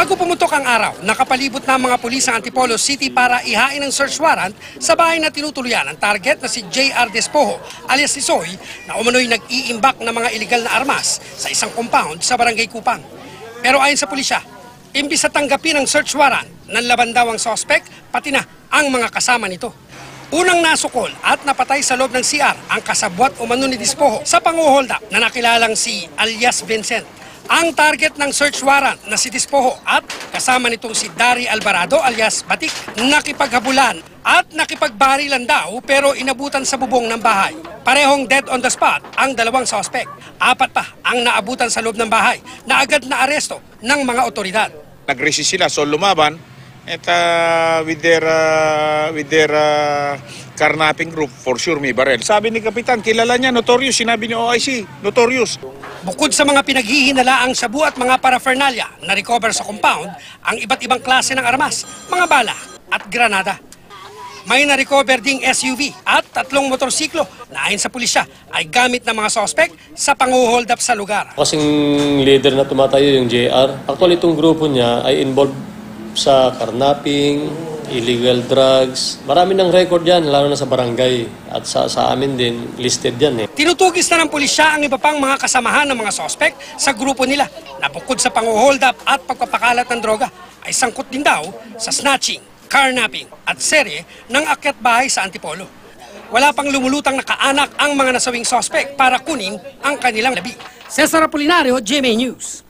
Bago pumutok ang araw, nakapalibot na ang mga pulis ng Antipolo City para ihain ang search warrant sa bahay na tinutuluyan ng target na si J.R. Despojo alias si Soy na umano'y nag-iimbak ng mga iligal na armas sa isang compound sa Barangay Kupang. Pero ayon sa pulisya, imbis na tanggapin ang search warrant, nanlaban daw ang suspect pati na ang mga kasama nito. Unang nasukol at napatay sa loob ng CR ang kasabwat umano ni Despojo sa panguhold up na nakilalang si alias Vincent. Ang target ng search warrant na si Despojo at kasama nitong si Dari Alvarado alias Batik nakipaghabulan at nakipagbarilan daw pero inabutan sa bubong ng bahay. Parehong dead on the spot ang dalawang suspect. 4 pa ang naabutan sa loob ng bahay na agad na aresto ng mga otoridad. Nag-resist sila, so lumaban at with their carnapping group, for sure may barel. Sabi ni Kapitan, kilala niya, notorious, sinabi ni OIC, notorious. Bukod sa mga pinaghihinalaang sabu at mga paraphernalia na recover sa compound, ang iba't ibang klase ng armas, mga bala at granada. May na-recover ding SUV at 3 motorsiklo na ayon sa pulisya ay gamit ng mga suspect sa panguhold up sa lugar. Kasing leader na tumatayo yung JR, actually itong grupo niya ay involved sa carnapping, illegal drugs. Marami ng record yan, lalo na sa barangay. At sa amin din, listed yan eh. Tinutugis na ng pulisya ang iba pang mga kasamahan ng mga suspect sa grupo nila na bukod sa panguhold up at pagpapakalat ng droga ay sangkot din daw sa snatching, carnapping at serye ng akyat bahay sa Antipolo. Wala pang lumulutang nakaanak ang mga nasawing suspect para kunin ang kanilang labi. Cesar Apolinario, GMA News.